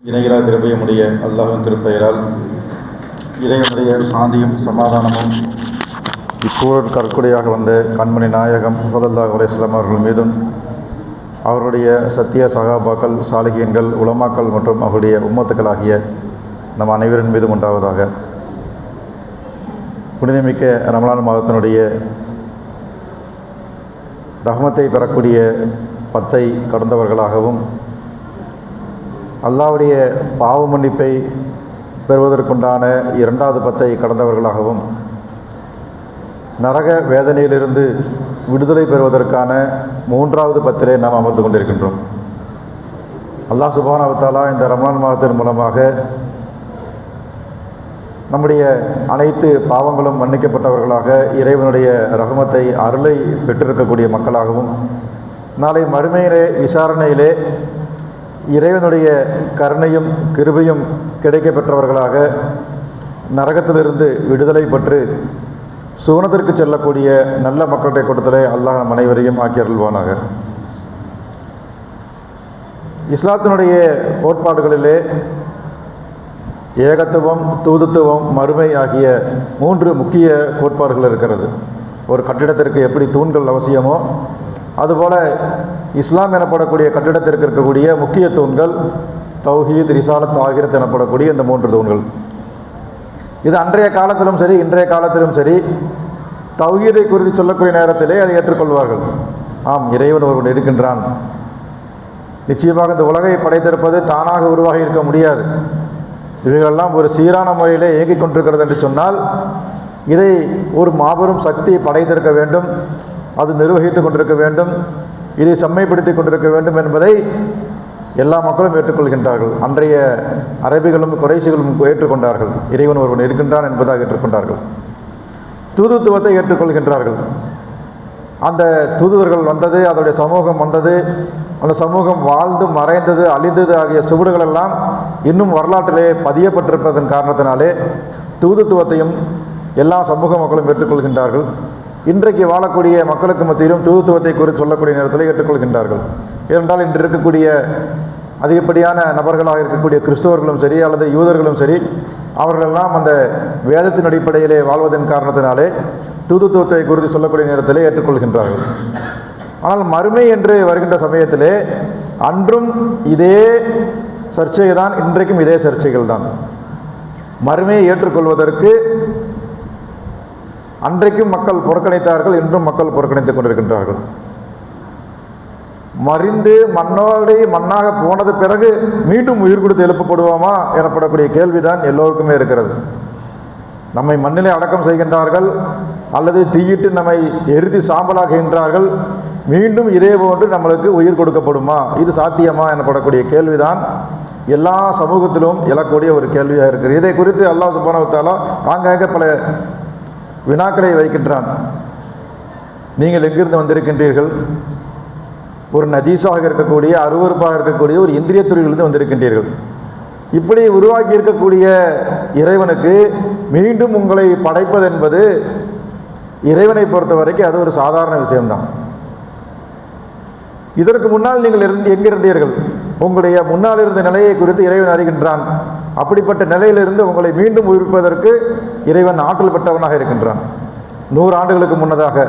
இணையிலா கிருபையுடைய அல்லாஹ்வின் திருப்பெயரால் இறைவனுடைய சாந்தியும் சமாதானமும் இப்போது கற்குடையாக வந்த கண்மணி நாயகம் ஸல்லல்லாஹு அலைஹி வஸல்லம் அவர்கள் மீதும் அவருடைய சத்திய சகாபாக்கள் சாலிகீன்கள் உலமாக்கள் மற்றும் அவருடைய உம்மத்துக்களாகிய நம் அனைவரின் மீதும் உண்டாவதாக. புனிதமிக்க ரமலான் மாதத்தினுடைய ரஹ்மத்தை பெறக்கூடிய 10 கடந்தவர்களாகவும் அல்லாஹ்வுடைய பாவ மன்னிப்பை பெறுவதற்குண்டான 2வது 10 கடந்தவர்களாகவும் நரக வேதனையிலிருந்து விடுதலை பெறுவதற்கான 3வது 10 நாம் அமர்ந்து கொண்டிருக்கின்றோம். அல்லாஹ் சுப்ஹானஹு வ தஆலா இந்த ரமலான் மாதத்தின் மூலமாக நம்முடைய அனைத்து பாவங்களும் மன்னிக்கப்பட்டவர்களாக இறைவனுடைய ரஹ்மத்தை அருளை பெற்றிருக்கக்கூடிய மக்களாகவும் நாளை மறுமையிலே விசாரணையிலே இறைவனுடைய கருணையும் கிருபையும் கிடைக்க பெற்றவர்களாக நரகத்திலிருந்து விடுதலை பெற்று சுவனத்திற்கு செல்லக்கூடிய நல்ல மக்களுடைய கூட்டத்திலே அல்லாஹ் நம் அனைவரையும் ஆக்கி அருள்வானாக. இஸ்லாத்தினுடைய கோட்பாடுகளிலே ஏகத்துவம், தூதுத்துவம், மறுமை ஆகிய 3 முக்கிய கோட்பாடுகள் இருக்கிறது. ஒரு கட்டிடத்திற்கு எப்படி தூண்கள் அவசியமோ அதுபோல் இஸ்லாம் எனப்படக்கூடிய கட்டிடத்திற்கு இருக்கக்கூடிய முக்கிய தூண்கள் தௌஹீத், ரிசாலத், ஆகிரத் எனப்படக்கூடிய இந்த 3 தூண்கள். இது அன்றைய காலத்திலும் சரி இன்றைய காலத்திலும் சரி தௌஹீதை குறித்து சொல்லக்கூடிய நேரத்திலே அதை ஏற்றுக்கொள்வார்கள். ஆம், இறைவன் ஒருவன் இருக்கின்றான். நிச்சயமாக இந்த உலகை படைத்திருப்பது தானாக உருவாகி இருக்க முடியாது. இவைகளெல்லாம் ஒரு சீரான முறையிலே இயங்கிக் கொண்டிருக்கிறது என்று சொன்னால் இதை ஒரு மாபெரும் சக்தி படைத்திருக்க வேண்டும், அது நிர்வகித்து கொண்டிருக்க வேண்டும், இதை செம்மைப்படுத்தி கொண்டிருக்க வேண்டும் என்பதை எல்லா மக்களும் ஏற்றுக்கொள்கின்றார்கள். அன்றைய அரபிகளும் குறைஷிகளும் ஏற்றுக்கொண்டார்கள். இறைவன் ஒருவன் இருக்கின்றான் என்பதாக ஏற்றுக்கொண்டார்கள். தூதுத்துவத்தை ஏற்றுக்கொள்கின்றார்கள். அந்த தூதுவர்கள் வந்தது, அதோடைய சமூகம் வந்தது, அந்த சமூகம் வாழ்ந்து மறைந்தது, அழிந்தது ஆகிய சுவடுகள் எல்லாம் இன்னும் வரலாற்றிலே பதியப்பட்டிருப்பதன் காரணத்தினாலே தூதுத்துவத்தையும் எல்லா சமூக மக்களும் ஏற்றுக்கொள்கின்றார்கள். இன்றைக்கு வாழக்கூடிய மக்களுக்கு மத்தியிலும் தூதுத்துவத்தை குறித்து சொல்லக்கூடிய நேரத்தில் ஏற்றுக்கொள்கின்றார்கள். ஏனென்றால் இன்று இருக்கக்கூடிய அதிகப்படியான நபர்களாக இருக்கக்கூடிய கிறிஸ்தவர்களும் சரி அல்லது யூதர்களும் சரி அவர்களெல்லாம் அந்த வேதத்தின் அடிப்படையிலே வாழ்வதன் காரணத்தினாலே தூதுத்துவத்தை குறித்து சொல்லக்கூடிய நேரத்திலே ஏற்றுக்கொள்கின்றார்கள். ஆனால் மறுமை என்று வருகின்ற சமயத்திலே அன்றும் இதே சர்ச்சை தான், இன்றைக்கும் இதே சர்ச்சைகள் தான். மறுமையை ஏற்றுக்கொள்வதற்கு அன்றைக்கும் மக்கள் புறக்கணித்தார்கள், இன்றும் மக்கள் புறக்கணித்துக் கொண்டிருக்கின்றார்கள். மறிந்து மண்ணோடு மண்ணாக போனது பிறகு மீண்டும் உயிர் கொடுத்து எழுப்பப்படுவோமா எனப்படக்கூடிய கேள்விதான் எல்லோருக்குமே இருக்கிறது. நம்மை மண்ணிலே அடக்கம் செய்கின்றார்கள் அல்லது தீயிட்டு நம்மை எரித்து சாம்பலாக்குகின்றார்கள், மீண்டும் இதே போன்று நம்மளுக்கு உயிர் கொடுக்கப்படுமா, இது சாத்தியமா எனப்படக்கூடிய கேள்விதான் எல்லா சமூகத்திலும் எழக்கூடிய ஒரு கேள்வியாக இருக்கிறது. இதை குறித்து அல்லாஹ் சுப்ஹானஹு வ தஆலா ஆங்காங்கே பல வினாக்களை வைக்கின்றான். நீங்கள் எங்கிருந்து வந்திருக்கின்றீர்கள்? ஒரு நஜீஸாக இருக்கக்கூடிய, அருவருப்பாக இருக்கக்கூடிய ஒரு இந்திரிய துறையிலிருந்து வந்திருக்கின்றீர்கள். இப்படி உருவாக்கி இருக்கக்கூடிய இறைவனுக்கு மீண்டும் உங்களை படைப்பது என்பது இறைவனை பொறுத்த வரைக்கும் அது ஒரு சாதாரண விஷயம்தான். இதற்கு முன்னால் நீங்கள் எங்கிருந்தீர்கள்? உங்களுடைய முன்னால் இருந்த நிலையை குறித்து இறைவன் அறிகின்றான். அப்படிப்பட்ட நிலையிலிருந்து உங்களை மீண்டும் உயிர்ப்பதற்கு இறைவன் ஆற்றல் பெற்றவனாக இருக்கின்றான். 100 ஆண்டுகளுக்கு முன்னதாக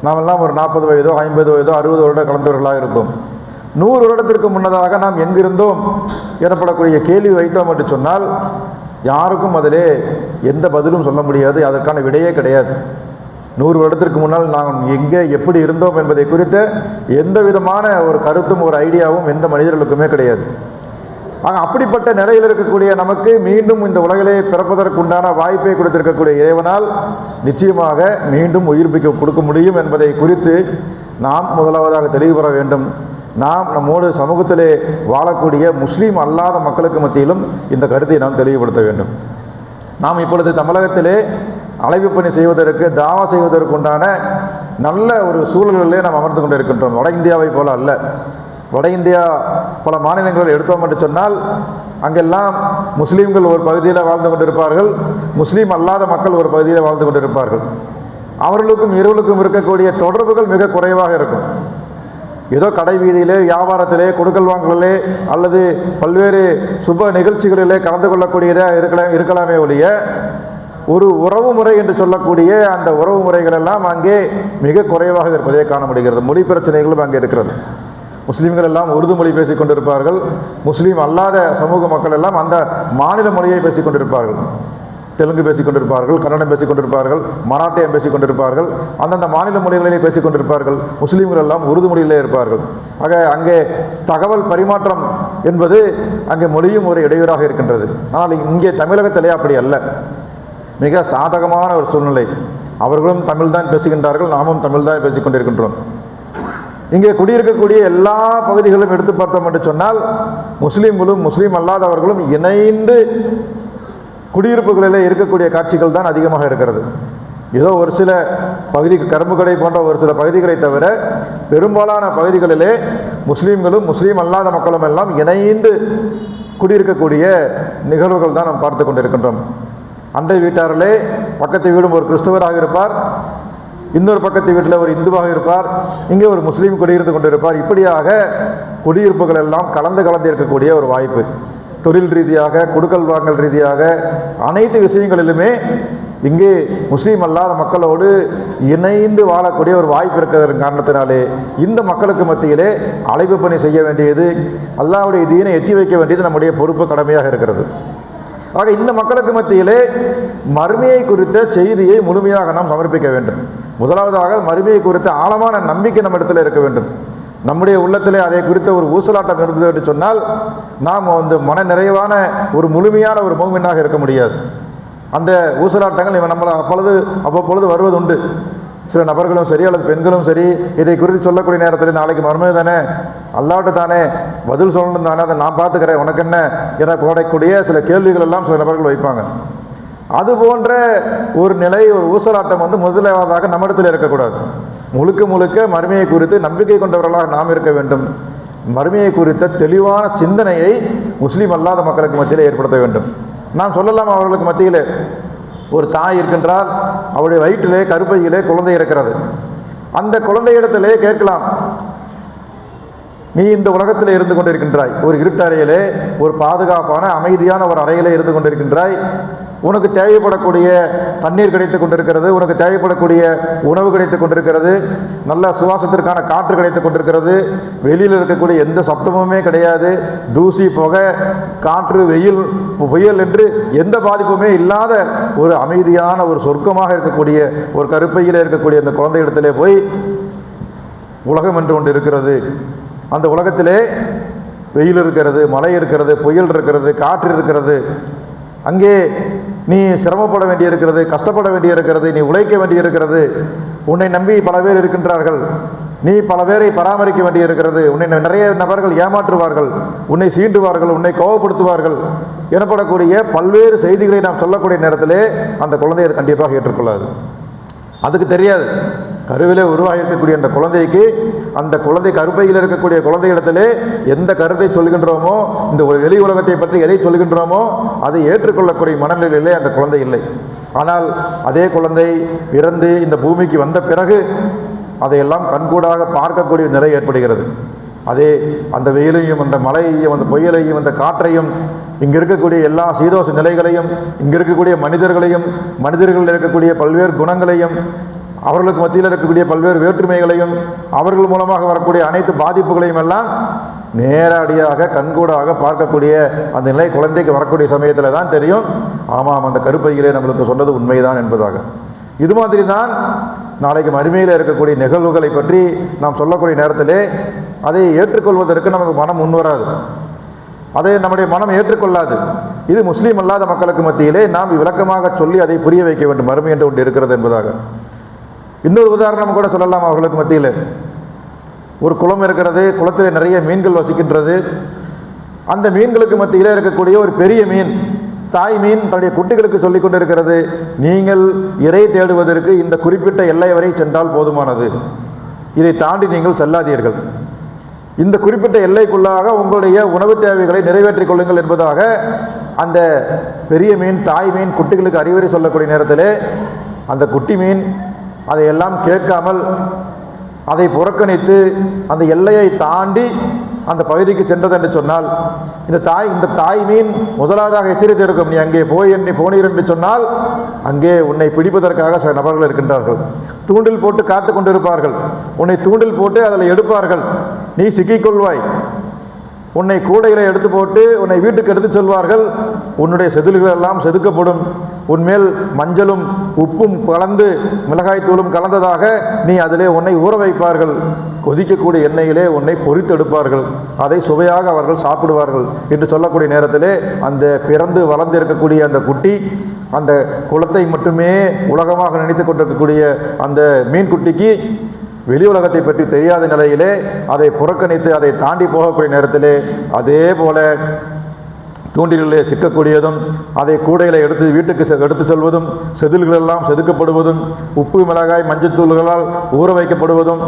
நாமெல்லாம் ஒரு 40 வயதோ 50 வயதோ 60 வருட கலந்தவர்களாக இருப்போம். 100 வருடத்திற்கு முன்னதாக நாம் எங்கிருந்தோம் எனப்படக்கூடிய கேள்வி வைத்தோம் என்று சொன்னால் யாருக்கும் அதிலே எந்த பதிலும் சொல்ல முடியாது, அதற்கான விடையே கிடையாது. 100 வருடத்திற்கு முன்னால் நாம் எங்கே எப்படி இருந்தோம் என்பதை குறித்த எந்த விதமான ஒரு கருத்தும் ஒரு ஐடியாவும் எந்த மனிதர்களுக்குமே கிடையாது. ஆக அப்படிப்பட்ட நிலையில் இருக்கக்கூடிய நமக்கு மீண்டும் இந்த உலகிலே பிறப்பதற்குண்டான வாய்ப்பை கொடுத்திருக்கக்கூடிய இறைவனால் நிச்சயமாக மீண்டும் உயிர்ப்பிக்க கொடுக்க முடியும் என்பதை குறித்து நாம் முதலாவதாக தெளிவு பெற வேண்டும். நாம் நம்மோடு சமூகத்திலே வாழக்கூடிய முஸ்லீம் அல்லாத மக்களுக்கு மத்தியிலும் இந்த கருத்தை நாம் தெளிவுபடுத்த வேண்டும். நாம் இப்பொழுது தமிழகத்திலே அழைப்பு பணி செய்வதற்கு, தாவா செய்வதற்குண்டான நல்ல ஒரு சூழல்களிலே நாம் அமர்ந்து கொண்டு இருக்கின்றோம். வட இந்தியாவை போல அல்ல. வட இந்தியா பல மாநிலங்களில் எடுத்தோம் என்று சொன்னால் அங்கெல்லாம் முஸ்லீம்கள் ஒரு பகுதியில் வாழ்ந்து கொண்டிருப்பார்கள், முஸ்லீம் அல்லாத மக்கள் ஒரு பகுதியில் வாழ்ந்து கொண்டிருப்பார்கள். அவர்களுக்கும் இருவருக்கும் இருக்கக்கூடிய தொடர்புகள் மிக குறைவாக இருக்கும். ஏதோ கடை வீதியிலே, வியாபாரத்திலே, கொடுக்கல் வாங்கலே அல்லது பல்வேறு சுப நிகழ்ச்சிகளிலே கலந்து கொள்ளக்கூடியதாக இருக்கலாமே ஒழிய ஒரு உறவு முறை என்று சொல்லக்கூடிய அந்த உறவு முறைகள் எல்லாம் அங்கே மிக குறைவாக இருப்பதை காண முடிகிறது. மொழி பிரச்சனைகளும் அங்கே இருக்கிறது. முஸ்லீம்கள் எல்லாம் உருது மொழி பேசிக் கொண்டிருப்பார்கள். முஸ்லீம் அல்லாத சமூக மக்கள் எல்லாம் அந்த மாநில மொழியை பேசிக் கொண்டிருப்பார்கள். தெலுங்கு பேசிக் கொண்டிருப்பார்கள், கன்னடம் பேசிக் கொண்டிருப்பார்கள், மராட்டியம் பேசிக் கொண்டிருப்பார்கள், அந்தந்த மாநில மொழிகளிலே பேசிக் கொண்டிருப்பார்கள். முஸ்லீம்கள் எல்லாம் உருது மொழியிலே இருப்பார்கள். ஆக அங்கே தகவல் பரிமாற்றம் என்பது அங்கே மொழியும் ஒரு இடையூறாக இருக்கின்றது. ஆனால் இங்கே தமிழகத்திலே அப்படி அல்ல. மிக சாதகமான ஒரு சூழ்நிலை. அவர்களும் தமிழ் தான் பேசுகின்றார்கள், நாமும் தமிழ் தான் பேசிக் கொண்டிருக்கின்றோம். இங்கே குடியிருக்கக்கூடிய எல்லா பகுதிகளும் எடுத்து பார்த்தோம் என்று சொன்னால் முஸ்லீம்களும் முஸ்லீம் அல்லாதவர்களும் இணைந்து குடியிருப்புகளிலே இருக்கக்கூடிய காட்சிகள் தான் அதிகமாக இருக்கிறது. ஏதோ ஒரு சில பகுதி, கரும்புக்கடை போன்ற ஒரு சில பகுதிகளை தவிர பெரும்பாலான பகுதிகளிலே முஸ்லீம்களும் முஸ்லீம் அல்லாத மக்களும் எல்லாம் இணைந்து குடியிருக்கக்கூடிய நிகழ்வுகள் தான் நாம் பார்த்து கொண்டிருக்கின்றோம். அண்டை வீட்டாரிலே பக்கத்து வீடும் ஒரு கிறிஸ்தவராக இருப்பார், இன்னொரு பக்கத்து வீட்டில் ஒரு இந்துவாக இருப்பார், இங்கே ஒரு முஸ்லீம் குடியிருந்து கொண்டிருப்பார். இப்படியாக குடியிருப்புகள் எல்லாம் கலந்து இருக்கக்கூடிய ஒரு வாய்ப்பு. தொழில் ரீதியாக, கொடுக்கல் வாங்கல் ரீதியாக, அனைத்து விஷயங்களிலுமே இங்கே முஸ்லீம் அல்லாத மக்களோடு இணைந்து வாழக்கூடிய ஒரு வாய்ப்பு இருக்கிறதன் காரணத்தினாலே இந்த மக்களுக்கு மத்தியிலே அழைப்பு பணி செய்ய வேண்டியது, அல்லாஹ்வுடைய தீனை எட்டி வைக்க வேண்டியது நம்முடைய பொறுப்பு, கடமையாக இருக்கிறது. ஆக இந்த மக்களுக்கு மத்தியிலே மறுமையை குறித்த செய்தியை முழுமையாக நாம் சமர்ப்பிக்க வேண்டும். முதலாவதாக மறுமையை குறித்த ஆழமான நம்பிக்கை நம்ம இடத்துல இருக்க வேண்டும். நம்முடைய உள்ளத்திலே அதை குறித்த ஒரு ஊசலாட்டம் இருந்தது என்று சொன்னால் நாம் மன நிறைவான ஒரு முழுமையான ஒரு மோமினாக இருக்க முடியாது. அந்த ஊசலாட்டங்கள் நம்மளை அவ்வப்பொழுது வருவது உண்டு. சில நபர்களும் சரி அல்லது பெண்களும் சரி இதை குறித்து சொல்லக்கூடிய நேரத்தில் நாளைக்கு மறுமை தானே, அல்லாஹ்ட்ட தானே பதில் சொல்லணும் தானே, அதை நான் பார்த்துக்கிறேன், உனக்கு என்ன என போடக்கூடிய சில கேள்விகள் எல்லாம் சில நபர்கள் வைப்பாங்க. அது போன்ற ஒரு நிலை, ஒரு ஊசலாட்டம் முதலாவதாக நம்மிடத்தில் இருக்கக்கூடாது. முழுக்க மறுமையை குறித்து நம்பிக்கை கொண்டவர்களாக நாம் இருக்க வேண்டும். மறுமையை குறித்த தெளிவான சிந்தனையை முஸ்லீம் அல்லாத மக்களுக்கு மத்தியில் ஏற்படுத்த வேண்டும். நாம் சொல்லலாம், அவர்களுக்கு மத்தியில் ஒரு தாய் இருக்கின்றார், அவருடைய வயிற்றிலே கருப்பையிலே குழந்தை இருக்கிறது. அந்த குழந்தையிடத்திலே கேட்கலாம், நீ இந்த உலகத்தில் இருந்து கொண்டிருக்கின்றாய், ஒரு இருட்டறையிலே, ஒரு பாதுகாப்பான அமைதியான ஒரு அறையிலே இருந்து கொண்டிருக்கின்றாய். உனக்கு தேவைப்படக்கூடிய தண்ணீர் கிடைத்து கொண்டிருக்கிறது, உனக்கு தேவைப்படக்கூடிய உணவு கிடைத்து கொண்டிருக்கிறது, நல்ல சுவாசத்திற்கான காற்று கிடைத்து கொண்டிருக்கிறது, வெளியில் இருக்கக்கூடிய எந்த சப்தமுமே கிடையாது, தூசி, புகை, காற்று, வெயில், புயல் என்று எந்த பாதிப்புமே இல்லாத ஒரு அமைதியான ஒரு சொர்க்கமாக இருக்கக்கூடிய ஒரு கருப்பையில் இருக்கக்கூடிய அந்த குழந்தை இடத்திலே போய் உலகம் என்று ஒன்று இருக்கிறது, அந்த உலகத்திலே வெயில் இருக்கிறது, மழை இருக்கிறது, புயல் இருக்கிறது, காற்று இருக்கிறது, அங்கே நீ சிரமப்பட வேண்டியிருக்கிறது, கஷ்டப்பட வேண்டியிருக்கிறது, நீ உழைக்க வேண்டியிருக்கிறது, உன்னை நம்பி பல பேர் இருக்கின்றார்கள், நீ பல பேரை பராமரிக்க வேண்டியிருக்கிறது, உன்னை நிறைய நபர்கள் ஏமாற்றுவார்கள், உன்னை சீண்டுவார்கள், உன்னை கோபப்படுத்துவார்கள் எனப்படக்கூடிய பல்வேறு செய்திகளை நாம் சொல்லக்கூடிய நேரத்திலே அந்த குழந்தையை அது கண்டிப்பாக ஏற்றுக்கொள்ளாது. அதுக்கு தெரியாது, கருவிலே உருவாகி இருக்கக்கூடிய அந்த குழந்தைக்கு, அந்த குழந்தை கருப்பையில் இருக்கக்கூடிய குழந்தை இடத்திலே எந்த கருத்தை சொல்கின்றோமோ, இந்த வெளி உலகத்தை பற்றி எதை சொல்கின்றோமோ அதை ஏற்றுக்கொள்ளக்கூடிய மனநிலையிலே அந்த குழந்தை இல்லை. ஆனால் அதே குழந்தை பிறந்து இந்த பூமிக்கு வந்த பிறகு அதையெல்லாம் கண்கூடாக பார்க்கக்கூடிய நிலை ஏற்படுகிறது. அதே அந்த வெயிலையும், அந்த மழையையும், அந்த புயலையும், அந்த காற்றையும், இங்கே இருக்கக்கூடிய எல்லா சீதோஷ நிலைகளையும், இங்கே இருக்கக்கூடிய மனிதர்களையும், மனிதர்களில் இருக்கக்கூடிய பல்வேறு குணங்களையும், அவர்களுக்கு மத்தியில் இருக்கக்கூடிய பல்வேறு வேற்றுமைகளையும், அவர்கள் மூலமாக வரக்கூடிய அனைத்து பாதிப்புகளையும் எல்லாம் நேரடியாக கண்கூடாக பார்க்கக்கூடிய அந்த நிலை குழந்தைக்கு வரக்கூடிய சமயத்தில் தான் தெரியும், ஆமாம் அந்த கருப்பையிலே நம்மளுக்கு சொன்னது உண்மைதான் என்பதாக. இது மாதிரி தான் நாளைக்கு மறுமையில் இருக்கக்கூடிய நிகழ்வுகளை பற்றி நாம் சொல்லக்கூடிய நேரத்திலே அதை ஏற்றுக்கொள்வதற்கு நமக்கு மனம் முன்வராது, அதை நம்முடைய மனம் ஏற்றுக்கொள்ளாது. இது முஸ்லீம் அல்லாத மக்களுக்கு மத்தியிலே நாம் விளக்கமாக சொல்லி அதை புரிய வைக்க வேண்டும், மறுமை என்று ஒன்று இருக்கிறது என்பதாக. இன்னொரு உதாரணம் கூட சொல்லலாம். அவர்களுக்கு மத்தியில் ஒரு குளம் இருக்கிறது, குளத்திலே நிறைய மீன்கள் வசிக்கின்றது. அந்த மீன்களுக்கு மத்தியிலே இருக்கக்கூடிய ஒரு பெரிய மீன், தாய் மீன் தன்னுடைய குட்டிகளுக்கு சொல்லிக் கொண்டிருக்கிறது, நீங்கள் இறை தேடுவதற்கு இந்த குறிப்பிட்ட எல்லை வரை சென்றால் போதுமானது, இதை தாண்டி நீங்கள் செல்லாதீர்கள், இந்த குறிப்பிட்ட எல்லைக்குள்ளாக உங்களுடைய உணவு தேவைகளை நிறைவேற்றிக் கொள்ளுங்கள் என்பதாக அந்த பெரிய மீன், தாய் மீன் குட்டிகளுக்கு அறிவுரை சொல்லக்கூடிய நேரத்திலே அந்த குட்டி மீன் அதையெல்லாம் கேட்காமல் அதை புறக்கணித்து அந்த எல்லையை தாண்டி அந்த பகுதிக்கு சென்றது என்று சொன்னால், இந்த தாய் மீன் முதலாவதாக எச்சரித்திருக்கும், நீ அங்கே போனீர் என்று சொன்னால் அங்கே உன்னை பிடிப்பதற்காக சில நபர்கள் இருக்கின்றார்கள். தூண்டில் போட்டு காத்து கொண்டிருப்பார்கள். உன்னை தூண்டில் போட்டு அதில் எடுப்பார்கள். நீ சிக்கிக்கொள்வாய். உன்னை கூடையில எடுத்து போட்டு உன்னை வீட்டுக்கு எடுத்து செல்வார்கள். உன்னுடைய செதில்கள் எல்லாம் செதுக்கப்படும். உன்மேல் மஞ்சளும் உப்பும் கலந்து மிளகாய்த்தூளும் கலந்ததாக நீ அதிலே உன்னை ஊற வைப்பார்கள். கொதிக்கக்கூடிய எண்ணெயிலே உன்னை பொரித்தெடுப்பார்கள். அதை சுவையாக அவர்கள் சாப்பிடுவார்கள் என்று சொல்லக்கூடிய நேரத்திலே அந்த பிறந்து வளர்ந்து இருக்கக்கூடிய அந்த குட்டி அந்த குளத்தை மட்டுமே உலகமாக நினைத்து கொண்டிருக்கக்கூடிய அந்த மீன் குட்டிக்கு வெளி உலகத்தை பற்றி தெரியாத நிலையிலே அதை புறக்கணித்து அதை தாண்டி போகக்கூடிய நேரத்திலே அதே போல தூண்டிலே சிக்கக்கூடியதும் அதை கூடையில் வீட்டுக்கு எடுத்து செல்வதும் செதில்கள் எல்லாம் செதுக்கப்படுவதும் உப்பு மிளகாய் மஞ்சத்தூள்களால் ஊற வைக்கப்படுவதும்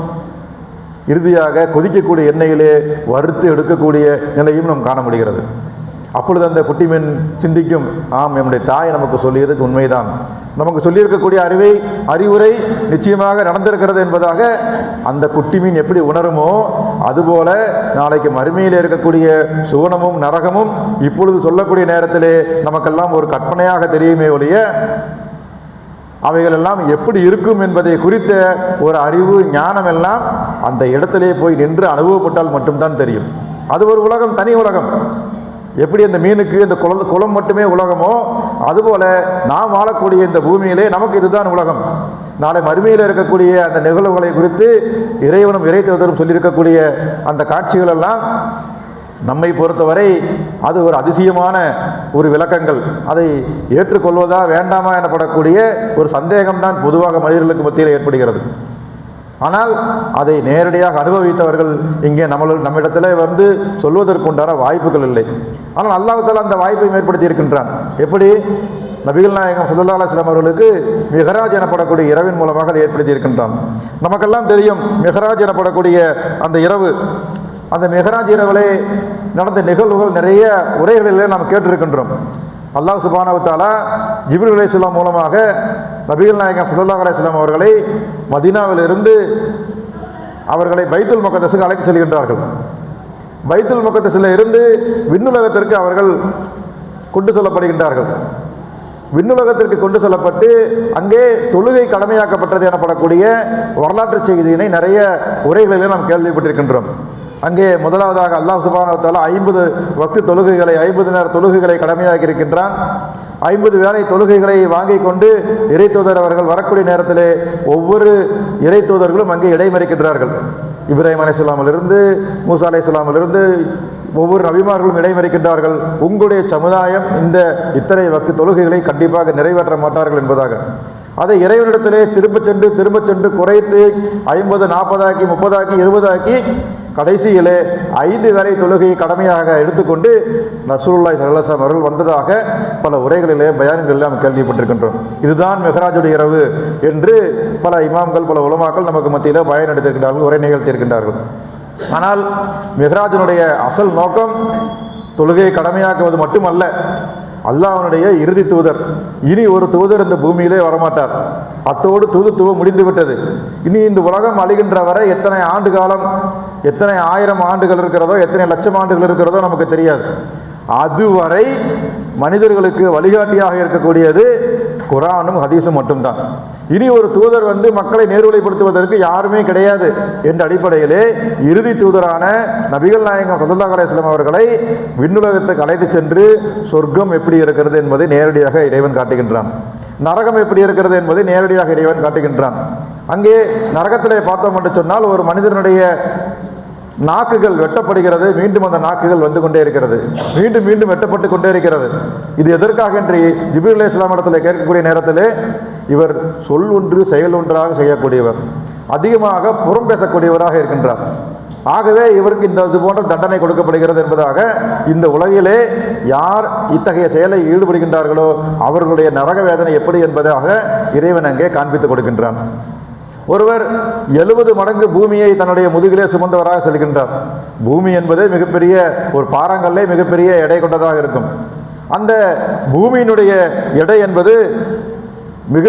இறுதியாக கொதிக்கக்கூடிய எண்ணெயிலே வறுத்து எடுக்கக்கூடிய நிலையும் நாம் காண முடிகிறது. அப்பொழுது அந்த குட்டி மீன் சிந்திக்கும், ஆம், நம்முடைய தாய் நமக்கு சொல்லியதுக்கு உண்மைதான், நமக்கு சொல்லியிருக்கக்கூடிய அறிவுரை நிச்சயமாக நடந்திருக்கிறது என்பதாக அந்த குட்டி மீன் எப்படி உணருமோ அதுபோல நாளைக்கு மறுமையில் இருக்கக்கூடிய சுவனமும் நரகமும் இப்பொழுது சொல்லக்கூடிய நேரத்திலே நமக்கெல்லாம் ஒரு கற்பனையாக தெரியுமே ஒழிய அவைகள் எல்லாம் எப்படி இருக்கும் என்பதை குறித்த ஒரு அறிவு ஞானம் எல்லாம் அந்த இடத்திலே போய் நின்று அனுபவப்பட்டால் மட்டும்தான் தெரியும். அது ஒரு உலகம், தனி உலகம். எப்படி அந்த மீனுக்கு இந்த குளம் மட்டுமே உலகமோ அதுபோல நாம் வாழக்கூடிய இந்த பூமியிலே நமக்கு இதுதான் உலகம். நாளை மறுமையில் இருக்கக்கூடிய அந்த நிகழ்வுகளை குறித்து இறைவனும் இறை தூதரும் சொல்லியிருக்கக்கூடிய அந்த காட்சிகள் எல்லாம் நம்மை பொறுத்தவரை அது ஒரு அதிசயமான ஒரு விளக்கங்கள். அதை ஏற்றுக்கொள்வதா வேண்டாமா எனப்படக்கூடிய ஒரு சந்தேகம்தான் பொதுவாக மனிதர்களுக்கு மத்தியில் ஏற்படுகிறது. ஆனால் அதை நேரடியாக அனுபவித்தவர்கள் இங்கே நம்மிடத்தில் வந்து சொல்வதற்குண்டான வாய்ப்புகள் இல்லை. ஆனால் அல்லாஹ் தஆலா அந்த வாய்ப்பை ஏற்படுத்தி இருக்கின்றான். எப்படி? நபிகள் நாயகம் ஸல்லல்லாஹு அலைஹி வஸல்லம் அவர்களுக்கு மிஹ்ராஜ் எனப்படக்கூடிய இரவின் மூலமாக அதை ஏற்படுத்தி இருக்கின்றான். நமக்கெல்லாம் தெரியும் மிஹ்ராஜ் எனப்படக்கூடிய அந்த இரவு. அந்த மிஹ்ராஜ் இரவிலே நடந்த நிகழ்வுகள் நிறைய உரைகளிலே நாம் கேட்டிருக்கின்றோம். அல்லாஹ் சுப்ஹானஹு வ தஆலா ஜிப்ரீல் அலைஹிஸ்ஸலாம் மூலமாக நபிகள் நாயகம் ஸல்லல்லாஹு அலைஹி வஸல்லம் அவர்களை மதீனாவிலிருந்து அவர்களை பைத்துல் முகத்தஸுக்கு அழைத்து செல்கின்றார்கள். பைத்துல் முகத்தஸில் இருந்து விண்ணுலகத்திற்கு அவர்கள் கொண்டு செல்லப்படுகின்றார்கள். விண்ணுலகத்திற்கு கொண்டு செல்லப்பட்டு அங்கே தொழுகை கடமையாக்கப்பட்டது எனப்படக்கூடிய வரலாற்று செய்தியினை நிறைய உரைகளிலே நாம் கேள்விப்பட்டிருக்கின்றோம். அங்கே முதலாவதாக அல்லாஹ் சுப்ஹானஹு வ தஆலா 50 வக்து தொழுகைகளை 50 நேர தொழுகைகளை கடமையாக்கி இருக்கின்றான். 50 வேளை தொழுகைகளை வாங்கி கொண்டு இறை தூதர் அவர்கள் வரக்கூடிய நேரத்திலே ஒவ்வொரு இறை தூதர்களும் அங்கே இடைமறிக்கின்றார்கள். இப்ராஹிம் அலைஹிஸ்ஸலாமிலிருந்து மூசா அலைஹிஸ்ஸலாமிலிருந்து ஒவ்வொரு நபிமார்களும் இடைமறிக்கின்றார்கள். உங்களுடைய சமுதாயம் இந்த இத்தனை வக்து தொழுகைகளை கண்டிப்பாக நிறைவேற்ற மாட்டார்கள் என்பதாக. அதை இறைவனிடத்திலே திரும்ப சென்று குறைத்து 50 40 ஆக்கி 30 ஆக்கி 20 ஆக்கி கடைசியிலே 5 வேளை தொழுகையை கடமையாக எடுத்துக்கொண்டு ரசூலுல்லாஹி ஸல்லல்லாஹு அலைஹி வஸல்லம் அவர்கள் வந்ததாக பல உரைகளிலே பயான்களிலே நாம் கேள்விப்பட்டிருக்கின்றோம். இதுதான் மிஹ்ராஜுடைய இரவு என்று பல இமாம்கள் பல உலமாக்கள் நமக்கு மத்தியிலே பயான் எடுத்திருக்கின்றார்கள், உரை நிகழ்த்தியிருக்கின்றார்கள். ஆனால் மிஹ்ராஜினுடைய அசல் நோக்கம் தொழுகையை கடமையாக்குவது மட்டுமல்ல, அல்லாஹ்வுடைய இறுதி தூதர். இனி ஒரு தூதர் இந்த பூமியிலே வரமாட்டார். அத்தோடு தூதுத்துவம் முடிந்து விட்டது. இனி இந்த உலகம் அழிகின்ற வரை எத்தனை ஆண்டு காலம், எத்தனை 1000 ஆண்டுகள் இருக்கிறதோ, எத்தனை லட்சம் ஆண்டுகள் இருக்கிறதோ நமக்கு தெரியாது. அதுவரை மனிதர்களுக்கு வழிகாட்டியாக இருக்கக்கூடியது குர்ஆனும் ஹதீஸும் மட்டும்தான். இனி ஒரு தூதர் வந்து மக்களை நேர்வழிப்படுத்துவதற்கு யாருமே கிடையாது என்ற அடிப்படையிலே இறுதி தூதரான நபிகள் நாயகம் ஸல்லல்லாஹு அலைஹி வஸல்லம் அவர்களை விண்ணுலகத்துக்கு அழைத்து சென்று சொர்க்கம் எப்படி இருக்கிறது என்பதை நேரடியாக இறைவன் காட்டுகின்றான். நரகம் எப்படி இருக்கிறது என்பதை நேரடியாக இறைவன் காட்டுகின்றான். அங்கே நரகத்திலே பார்த்தோம் என்று சொன்னால் ஒரு மனிதனுடைய நாக்குகள் வெட்டப்படுகிறது. மீண்டும் அந்த நாக்குகள் வந்து கொண்டே இருக்கிறது. மீண்டும் மீண்டும் வெட்டப்பட்டு கொண்டே இருக்கிறது. இது எதற்காக என்று ஜிப்ரீல் அலைஹிஸ்ஸலாம் இடத்துல கேட்கக்கூடிய நேரத்திலே இவர் சொல் ஒன்று செயல் ஒன்றாக செய்யக்கூடியவர், அதிகமாக புறம் பேசக்கூடியவராக இருக்கின்றார். ஆகவே இவருக்கு இது போன்ற தண்டனை கொடுக்கப்படுகிறது என்பதாக இந்த உலகிலே யார் இத்தகைய செயலை ஈடுபடுகின்றார்களோ அவர்களுடைய நரக வேதனை எப்படி என்பதாக இறைவன் அங்கே காண்பித்துக் கொடுக்கின்றான். ஒருவர் 70 மடங்கு பூமியை தன்னுடைய முதுகிலே சுமந்தவராக செல்கின்றார். பூமி என்பது மிகப்பெரிய ஒரு பாறாங்கல்லே மிகப்பெரிய எடை கொண்டதாக இருக்கும். அந்த பூமியினுடைய எடை என்பது மிக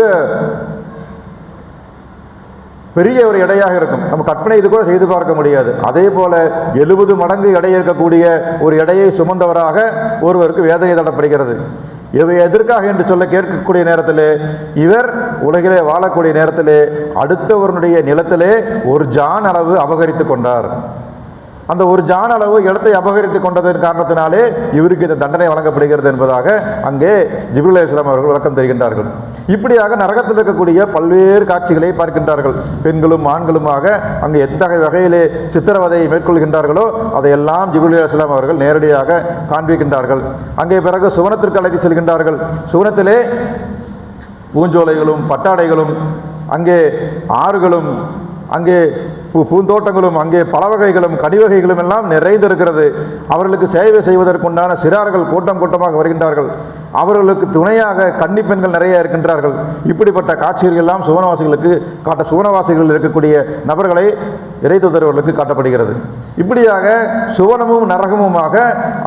பெரிய ஒரு எடையாக இருக்கும். நம்ம கற்பனை இது கூட செய்து பார்க்க முடியாது. அதே போல 70 மடங்கு எடை இருக்கக்கூடிய ஒரு எடையை சுமந்தவராக ஒருவருக்கு வேதனை தரப்படுகிறது. இவை எதற்காக என்று சொல்ல கேட்கக்கூடிய நேரத்திலே, இவர் உலகிலே வாழக்கூடிய நேரத்திலே அடுத்தவருடைய நிலத்திலே ஒரு ஜான் அளவு அபகரித்து கொண்டார். அந்த ஒரு ஜான் அளவு இடத்தை அபகரித்து கொண்டதன் காரணத்தினாலே இவருக்கு இந்த தண்டனை வழங்கப்படுகிறது என்பதாக அங்கே ஜிப்ரீல் அலைஹிஸ்ஸலாம் அவர்கள் விளக்கம் தருகின்றார்கள். இப்படியாக நரகத்தில் இருக்கக்கூடிய பல்வேறு காட்சிகளை பார்க்கின்றார்கள். பெண்களும் ஆண்களுமாக அங்கே எத்தகைய வகையிலே சித்திரவதையை மேற்கொள்கின்றார்களோ அதையெல்லாம் ஜிப்ரீல் அலைஹிஸ்ஸலாம் அவர்கள் நேரடியாக காண்பிக்கின்றார்கள். அங்கே பிறகு சுவனத்திற்கு அழைத்து செல்கின்றார்கள். சுவனத்திலே பூஞ்சோலைகளும் பட்டாடைகளும், அங்கே ஆறுகளும், அங்கே பூந்தோட்டங்களும், அங்கே பழவகைகளும் கனிவகைகளும் எல்லாம் நிறைந்திருக்கிறது. அவர்களுக்கு சேவை செய்வதற்குண்டான சிறார்கள் கூட்டம் கூட்டமாக வருகின்றார்கள். அவர்களுக்கு துணையாக கன்னி பெண்கள் நிறைய இருக்கின்றார்கள். இப்படிப்பட்ட காட்சிகள் எல்லாம் சுவனவாசிகள் இருக்கக்கூடிய நபர்களை இறைத்தூதர்களுக்கு காட்டப்படுகிறது. இப்படியாக சுவனமும் நரகமுமாக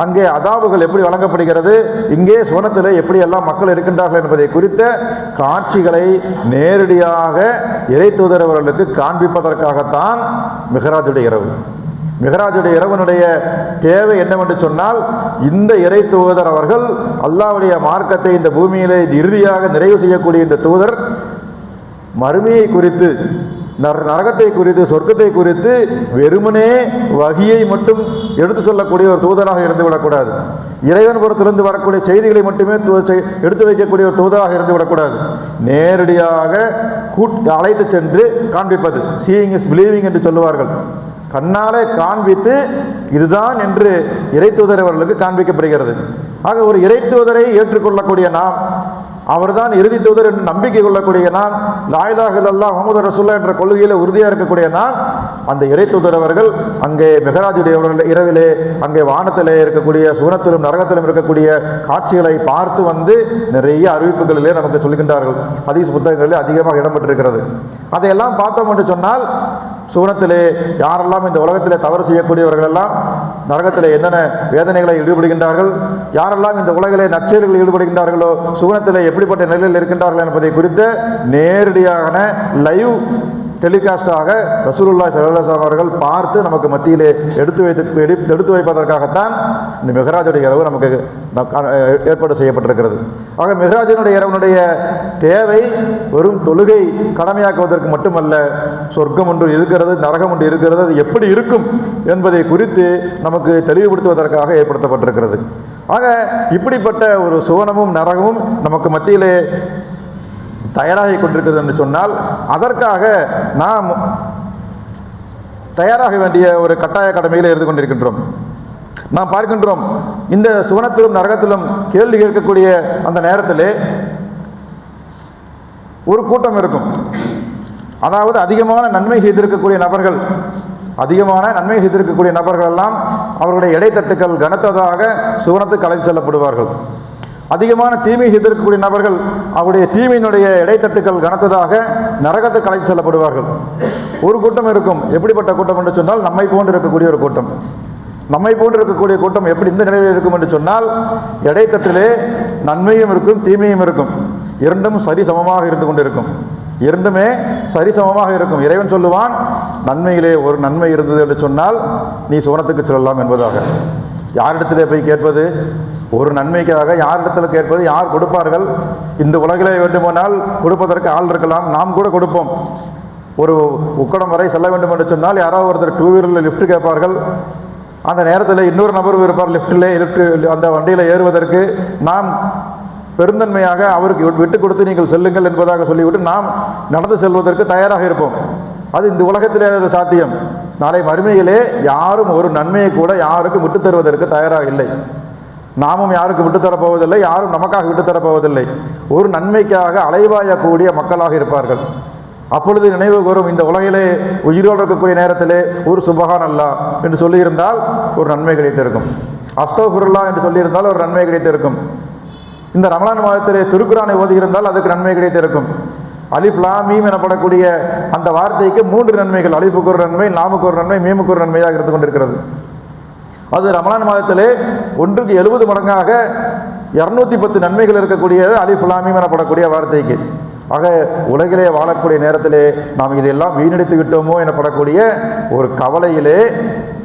அங்கே அதாபுகள் எப்படி வழங்கப்படுகிறது, இங்கே சுவனத்தில் எப்படியெல்லாம் மக்கள் இருக்கின்றார்கள் என்பதை குறித்த காட்சிகளை நேரடியாக இறைத்தூதரவர்களுக்கு காண்பிப்பதற்காகத்தான் மிஹ்ராஜுடைய இரவு. மிஹ்ராஜுடைய இரவனுடைய தேவை என்னவென்று சொன்னால், இந்த இறை தூதர் அவர்கள் அல்லாஹ்வுடைய மார்க்கத்தை இந்த பூமியிலே இறுதியாக நிறைவு செய்யக்கூடிய இந்த தூதர் மறுமையை குறித்து, நரகத்தை குறித்து, சொர்க்கத்தை குறித்து வெறுமனே வகியை மட்டும் எடுத்து சொல்லக்கூடிய ஒரு தூதராக இருந்துவிடக்கூடாது. இறைவன் புறத்திலிருந்து வரக்கூடிய செய்திகளை மட்டுமே எடுத்து வைக்கக்கூடிய ஒரு தூதராக இருந்துவிடக்கூடாது. நேரடியாக அழைத்து சென்று காண்பிப்பது, சீயிங் இஸ் பிலீவிங் என்று சொல்லுவார்கள். கண்ணாலே காண்பித்து இதுதான் என்று இறைத்தூதர் அவர்களுக்கு காண்பிக்கப்படுகிறது. ஆக ஒரு இறைத்தூதரை ஏற்றுக்கொள்ளக்கூடிய நாம், அவர்தான் இறுதி தூதர் என்று நம்பிக்கை கொள்ளக்கூடிய நாம், லா இலாஹ இல்லல்லாஹ் முஹம்மது ரசூலுல்லாஹ் என்ற கொள்கையில் உறுதியாக இருக்கக்கூடிய நாம், அந்த இறை தூதர் அவர்கள் அங்கே மிஹ்ராஜுடைய இரவிலே அங்கே வானத்திலே இருக்கக்கூடிய சுவனத்திலும் நரகத்திலும் இருக்கக்கூடிய காட்சிகளை பார்த்து வந்து நிறைய அறிவிப்புகளிலே நமக்கு சொல்கின்றார்கள். ஹதீஸ் புத்தகங்களிலே அதிகமாக இடம்பெற்றிருக்கிறது. அதையெல்லாம் பார்த்தோம் என்று சொன்னால், சுவனத்திலே யாரெல்லாம் இந்த உலகத்திலே தவறு செய்யக்கூடியவர்கள் எல்லாம் நரகத்திலே என்னென்ன வேதனைகளை ஈடுபடுகின்றார்கள், யாரெல்லாம் இந்த உலகிலே நற்செயல்களில் ஈடுபடுகின்றார்களோ சுவனத்திலே எப்படிப்பட்ட நிலையில் இருக்கின்றார்கள் என்பதை குறித்த நேரடியான லைவ் டெலிகாஸ்டாக ரசூலுல்லாஹி ஸல்லல்லாஹு அலைஹி வஸல்லம் அவர்கள் பார்த்து நமக்கு மத்தியிலே எடுத்து வைப்பதற்காகத்தான் இந்த மிஹ்ராஜுடைய இரவு நமக்கு ஏற்பாடு செய்யப்பட்டிருக்கிறது. ஆக மிஹ்ராஜினுடைய இரவனுடைய தேவை வெறும் தொழுகை கடமையாக்குவதற்கு மட்டுமல்ல, சொர்க்கம் ஒன்று இருக்கிறது, நரகம் ஒன்று இருக்கிறது, அது எப்படி இருக்கும் என்பதை குறித்து நமக்கு தெளிவுபடுத்துவதற்காக ஏற்படுத்தப்பட்டிருக்கிறது. ஆக இப்படிப்பட்ட ஒரு சுவனமும் நரகமும் நமக்கு மத்தியிலே தயாராகி கொண்டிருக்கிறது என்று சொன்னால், அதற்காக நாம் தயாராக வேண்டிய ஒரு கட்டாய கடமையில் இருந்து கொண்டிருக்கின்றோம். நாம் பார்க்கின்றோம், இந்த சுவனத்திலும் நரகத்திலும் கேள்வி கேட்கக்கூடிய அந்த நேரத்திலே ஒரு கூட்டம் இருக்கும். அதாவது அதிகமான நன்மை செய்திருக்கக்கூடிய நபர்கள், எல்லாம் அவருடைய இடைத்தட்டுக்கள் கனத்ததாக சுவனத்துக்கு அழைத்து செல்லப்படுவார்கள். அதிகமான தீமை செய்திருக்கக்கூடிய நபர்கள், அவருடைய தீமையினுடைய இடைத்தட்டுக்கள் கனத்ததாக நரகத்துக்கு அழைத்து செல்லப்படுவார்கள். ஒரு கூட்டம் இருக்கும். எப்படிப்பட்ட கூட்டம் என்று சொன்னால், நம்மை போன்று இருக்கக்கூடிய ஒரு கூட்டம். எப்படி இந்த நிலையில் இருக்கும் என்று சொன்னால், இடைத்தட்டிலே நன்மையும் இருக்கும், தீமையும் இருக்கும். இரண்டும் சரிசமமாக இருந்து கொண்டிருக்கும். இறைவன் சொல்லுவான், நன்மையிலே ஒரு நன்மை இருந்தது என்று சொன்னால் நீ சுவனத்துக்கு செல்லலாம் என்பதாக. யாரிடத்திலே போய் கேட்பது? ஒரு நன்மைக்காக யாரிடத்தில் கேட்பது? யார் கொடுப்பார்கள்? இந்த உலகிலே வேண்டுமானால் கொடுப்பதற்கு ஆள் இருக்கலாம், நாம் கூட கொடுப்போம். ஒரு உக்கடம் வரை செல்ல வேண்டும் என்று சொன்னால் யாராவது ஒருத்தர் 2 வீலரில் லிஃப்ட் கேட்பார்கள். அந்த நேரத்தில் இன்னொரு நபர் இருப்பார் லிஃப்ட் அந்த வண்டியில் ஏறுவதற்கு. நாம் பெருந்தன்மையாக அவருக்கு விட்டு கொடுத்து நீங்கள் செல்லுங்கள் என்பதாக சொல்லிவிட்டு நாம் நடந்து செல்வதற்கு தயாராக இருப்போம். அது இந்த உலகத்திலே அது சாத்தியம். நாளை மறுமையிலே யாரும் ஒரு நன்மையை கூட யாருக்கும் விட்டு தருவதற்கு தயாராக இல்லை. நாமும் யாருக்கு விட்டுத்தரப்போவதில்லை, யாரும் நமக்காக விட்டுத்தரப்போவதில்லை. ஒரு நன்மைக்காக அலைவாயக்கூடிய மக்களாக இருப்பார்கள். அப்பொழுது நினைவு கூறும், இந்த உலகிலே உயிரோடு இருக்கக்கூடிய நேரத்திலே ஒரு சுபஹான் அல்லாஹ் என்று சொல்லியிருந்தால் ஒரு நன்மை கிடைத்திருக்கும். அஸ்தக்ஃபிருல்லாஹ் என்று சொல்லியிருந்தால் ஒரு நன்மை கிடைத்திருக்கும். இந்த ரமலான் மாதத்திலே திருக்குரானை ஓதியிருந்தால் அதுக்கு நன்மை கிடைத்திருக்கும். அலிஃப் லாம் மீம் எனப்படக்கூடிய அந்த வார்த்தைக்கு 3 நன்மைகள், அலிஃபுக்கு ஒரு நன்மை, லாமுக்கு ஒரு நன்மை, மீமுக்கு ஒரு நன்மையாக இருந்து கொண்டிருக்கிறது. அது ரமலான் மாதத்திலே 1க்கு 70 மடங்காக 210 நன்மைகள் இருக்கக்கூடிய அலிஃப் லாம் மீம் எனப்படக்கூடிய வார்த்தைக்கு. ஆக உலகிலே வாழக்கூடிய நேரத்திலே நாம் இதையெல்லாம் வீணடித்து விட்டோமோ எனப்படக்கூடிய ஒரு கவலையிலே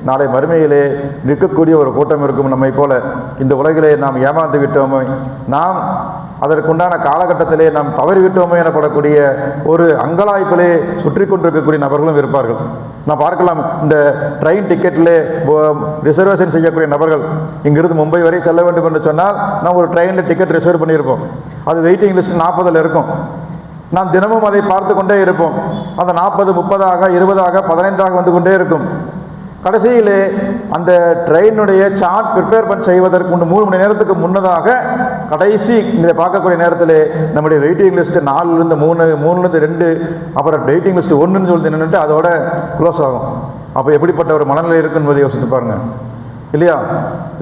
நாளை மறுமையிலே நிற்கக்கூடிய ஒரு கூட்டம் இருக்கும். நம்மை போல இந்த உலகிலே நாம் ஏமாந்து விட்டோமோ, நாம் அதற்குண்டான காலகட்டத்திலே நாம் தவறிவிட்டோமோ எனப்படக்கூடிய ஒரு அங்கலாய்ப்பிலே சுற்றி கொண்டிருக்கக்கூடிய நபர்களும் இருப்பார்கள். நான் பார்க்கலாம், இந்த ட்ரெயின் டிக்கெட்டிலே ரிசர்வேஷன் செய்யக்கூடிய நபர்கள் இங்கிருந்து மும்பை வரை செல்ல வேண்டும் என்று சொன்னால் நாம் ஒரு ட்ரெயினில் டிக்கெட் ரிசர்வ் பண்ணியிருப்போம். அது வெயிட்டிங் லிஸ்ட் 40 இருக்கும். நாம் தினமும் அதை பார்த்து கொண்டே இருப்போம். அந்த 40, 30ஆக 20ஆக 15ஆக வந்து கொண்டே இருக்கும். கடைசியிலே அந்த ட்ரெயினுடைய சார்ட் ப்ரிப்பேர் செய்வதற்கு 3 மணி நேரத்துக்கு முன்னதாக கடைசி இதை பார்க்கக்கூடிய நேரத்தில் நம்முடைய வெயிட்டிங் லிஸ்ட்டு 4லேருந்து 3, 3லேருந்து 2, அப்புறம் வெயிட்டிங் லிஸ்ட்டு 1ன்னு சொல்லிட்டு நின்றுட்டு அதோட க்ளோஸ் ஆகும். அப்போ எப்படிப்பட்ட ஒரு மனநிலை இருக்குன்னு யோசித்து பாருங்கள் இல்லையா?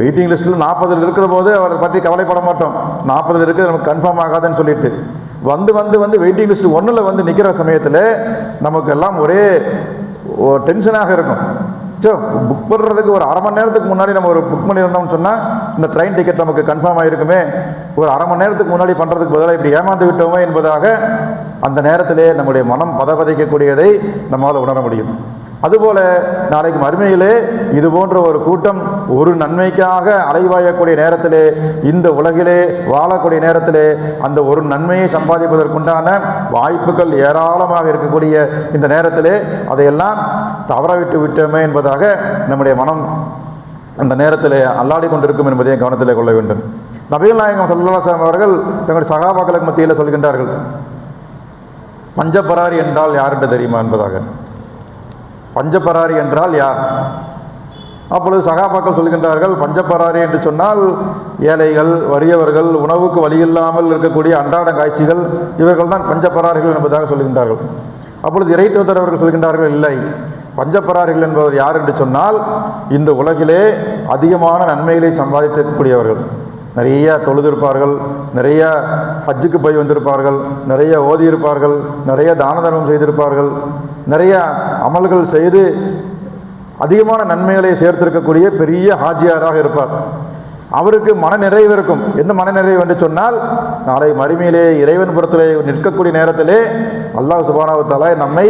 வெயிட்டிங் லிஸ்ட்டில் 40 இருக்கிற போது அவரை பற்றி கவலைப்பட மாட்டோம். 40 இருக்குது நமக்கு கன்ஃபார்ம் ஆகாதுன்னு சொல்லிட்டு வந்து வெயிட்டிங் லிஸ்ட் 1ல் வந்து நிற்கிற சமயத்தில் நமக்கு எல்லாம் ஒரே டென்ஷனாக இருக்கும். புக் பண்ணுறதுக்கு ஒரு அரை மணி நேரத்துக்கு முன்னாடி நம்ம ஒரு புக் பண்ணியிருந்தோம்னு சொன்னால் இந்த ட்ரெயின் டிக்கெட் நமக்கு கன்ஃபார்ம் ஆகிருக்குமே, ஒரு அரை மணி நேரத்துக்கு முன்னாடி பண்ணுறதுக்கு பதிலாக இப்படி ஏமாந்து விட்டோமே என்பதாக அந்த நேரத்திலே நம்முடைய மனம் பதபதைக்கக்கூடியதை நம்மால் உணர முடியும். அதுபோல நாளைக்கு மறுமையிலே இது போன்ற ஒரு கூட்டம் ஒரு நன்மைக்காக அலைவாயக்கூடிய நேரத்திலே, இந்த உலகிலே வாழக்கூடிய நேரத்திலே அந்த ஒரு நன்மையை சம்பாதிப்பதற்குண்டான வாய்ப்புகள் ஏராளமாக இருக்கக்கூடிய இந்த நேரத்திலே அதையெல்லாம் தவறவிட்டு விட்டோமே என்பதாக நம்முடைய மனம் அந்த நேரத்திலே அல்லாடி கொண்டிருக்கும் என்பதையும் கவனத்திலே கொள்ள வேண்டும். நபிகள் நாயகம் ஸல்லல்லாஹு அலைஹி வஸல்லம் அவர்கள் தங்களுடைய சகாபாக்களுக்கு மத்தியில் சொல்கின்றார்கள், பஞ்சபராரி என்றால் யார் என்று தெரியுமா என்பதாக. பஞ்சபராரி என்றால் யார்? அப்பொழுது சகாபாக்கள் சொல்கின்றார்கள், பஞ்சபராரி என்று சொன்னால் ஏழைகள், வறியவர்கள், உணவுக்கு வழியில்லாமல் இருக்கக்கூடிய அன்றாட காட்சிகள், இவர்கள் தான் பஞ்சபராரிகள் என்பதாக சொல்கின்றார்கள். அப்பொழுது இறை தூதர் அவர்கள் சொல்கின்றார்கள், இல்லை, பஞ்சபராரிகள் என்பவர் யார் என்று சொன்னால் இந்த உலகிலே அதிகமான நன்மைகளை சம்பாதிக்கக்கூடியவர்கள். நிறைய தொழுதிருப்பார்கள், நிறைய ஹஜ்ஜுக்கு போய் வந்திருப்பார்கள், நிறைய ஓதியிருப்பார்கள், நிறைய தான தர்மம் செய்திருப்பார்கள், நிறைய அமல்கள் செய்து அதிகமான நன்மைகளை சேர்த்திருக்கக்கூடிய பெரிய ஹாஜியாராக இருப்பார். அவருக்கு மனநிறைவு இருக்கும். எந்த மனநிறைவு என்று சொன்னால் நாளை மறுமையிலே இறைவன் புறத்திலே நிற்கக்கூடிய நேரத்திலே அல்லாஹ் சுப்ஹானஹு வ தஆலா நம்மை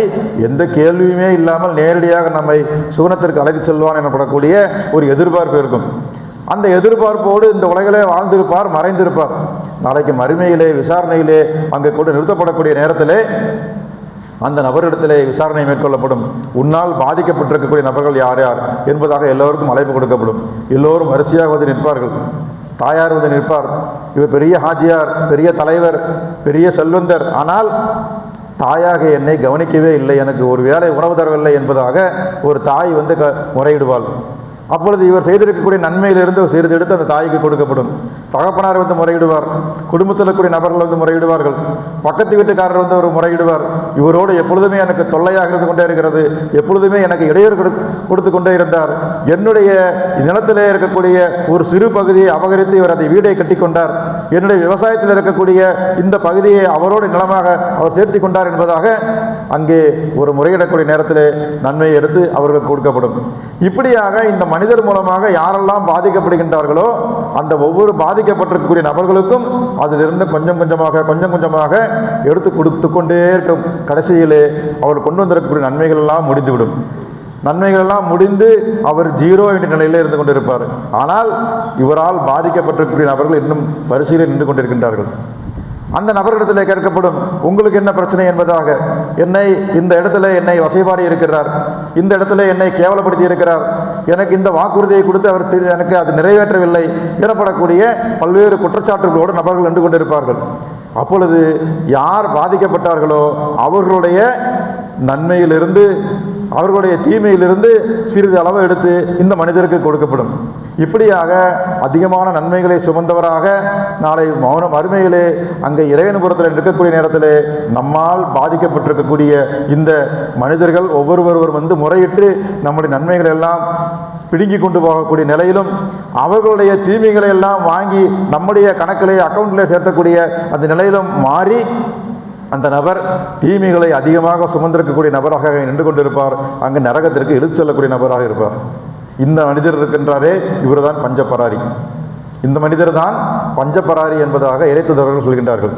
எந்த கேள்வியுமே இல்லாமல் நேரடியாக நம்மை சுவனத்திற்கு அழைத்து செல்வான் எனப்படக்கூடிய ஒரு எதிர்பார்ப்பு இருக்கும். அந்த எதிர்பார்ப்போடு இந்த உலகிலே வாழ்ந்திருப்பார், மறைந்திருப்பார். நாளைக்கு மறுமையிலே விசாரணையிலே அங்கே கொண்டு நிறுத்தப்படக்கூடிய நேரத்திலே அந்த நபரிடத்திலே விசாரணை மேற்கொள்ளப்படும். உன்னால் பாதிக்கப்பட்டிருக்கக்கூடிய நபர்கள் யார் யார் என்பதாக எல்லோருக்கும் அழைப்பு கொடுக்கப்படும். எல்லோரும் வரிசையாக வந்து நிற்பார்கள். தாயார் வந்து நிற்பார், இவர் பெரிய ஹாஜியார், பெரிய தலைவர், பெரிய செல்வந்தர், ஆனால் தாயாக என்னை கவனிக்கவே இல்லை, எனக்கு ஒரு வேளை உணவு தரவில்லை என்பதாக ஒரு தாய் வந்து முறையிடுவாள். அப்பொழுது இவர் செய்திருக்கக்கூடிய நன்மையிலிருந்து சிறிது எடுத்து அந்த தாய்க்கு கொடுக்கப்படும். தகப்பனார் வந்து முறையிடுவார், குடும்பத்தில் இருக்கக்கூடிய நபர்கள் வந்து முறையிடுவார்கள், பக்கத்து வீட்டுக்காரர் வந்து ஒரு முறையிடுவார். இவரோடு எப்பொழுதுமே எனக்கு தொல்லையாக இருந்து கொண்டே இருக்கிறது, எப்பொழுதுமே எனக்கு இடையூறு கொடுத்து கொண்டே இருந்தார், என்னுடைய நிலத்திலே இருக்கக்கூடிய ஒரு சிறு பகுதியை அபகரித்து இவர் அதை வீடை கட்டி கொண்டார், என்னுடைய விவசாயத்தில் இருக்கக்கூடிய இந்த பகுதியை அவரோடு நிலமாக அவர் சேர்த்தி கொண்டார் என்பதாக அங்கே ஒரு முறையிடக்கூடிய நேரத்தில் நன்மையை எடுத்து அவர்களுக்கு கொடுக்கப்படும். இப்படியாக இந்த மனிதர் மூலமாக யாரெல்லாம் பாதிக்கப்படுகின்றார்களோ அந்த ஒவ்வொரு பாதிக்கப்பட்டிருக்கக்கூடிய நபர்களுக்கும் அதிலிருந்து கொஞ்சம் கொஞ்சமாக எடுத்து கொடுத்து கொண்டே இருக்கும். கடைசியிலே அவர் கொண்டு வந்திருக்கக்கூடிய நன்மைகள் எல்லாம் முடிந்துவிடும். நன்மைகள் எல்லாம் முடிந்து அவர் 0 என்ற நிலையிலே இருந்து கொண்டிருப்பார். ஆனால் இவரால் பாதிக்கப்பட்டிருக்கக்கூடிய நபர்கள் இன்னும் வரிசையில் நின்று கொண்டிருக்கின்றார்கள். அந்த நபர்களிடத்தில் கேட்கப்படும், உங்களுக்கு என்ன பிரச்சனை என்பதாக. என்னை இந்த இடத்துல என்னை வசைபாடி இருக்கிறார், இந்த இடத்துல என்னை கேவலப்படுத்தி இருக்கிறார், எனக்கு இந்த வாக்குறுதியை கொடுத்து அவர் எனக்கு அது நிறைவேற்றவில்லை எனப்படக்கூடிய பல்வேறு குற்றச்சாட்டுகளோடு நபர்கள் நின்று கொண்டிருப்பார்கள். அப்பொழுது யார் பாதிக்கப்பட்டார்களோ அவர்களுடைய நன்மையிலிருந்து அவர்களுடைய தீமையிலிருந்து சிறிது அளவு எடுத்து இந்த மனிதருக்கு கொடுக்கப்படும். இப்படியாக அதிகமான நன்மைகளை சுமந்தவராக நாளை மறுமையிலே அங்கே இறைவன்புறத்தில் இருக்கக்கூடிய நேரத்திலே நம்மால் பாதிக்கப்பட்டிருக்கக்கூடிய இந்த மனிதர்கள் ஒவ்வொருவர் வந்து முறையிட்டு நம்முடைய நன்மைகள் எல்லாம் பிடுங்கி கொண்டு போகக்கூடிய நிலையிலும் அவர்களுடைய தீமைகளை எல்லாம் வாங்கி நம்முடைய கணக்கிலே அக்கௌண்ட்டிலே சேர்த்தக்கூடிய அந்த நிலையிலும் மாறி அந்த நபர் தீமைகளை அதிகமாக சுமந்திருக்கக்கூடிய நபராக நின்று கொண்டிருப்பார். அங்கு நரகத்திற்கு இழுத்து செல்லக்கூடிய நபராக இருப்பார். இந்த மனிதர் இருக்கின்றாரே, இவர் தான் பஞ்சபராரி. இந்த மனிதர் தான் பஞ்சபராரி என்பதாக இறைத்துதவர்கள் சொல்கின்றார்கள்.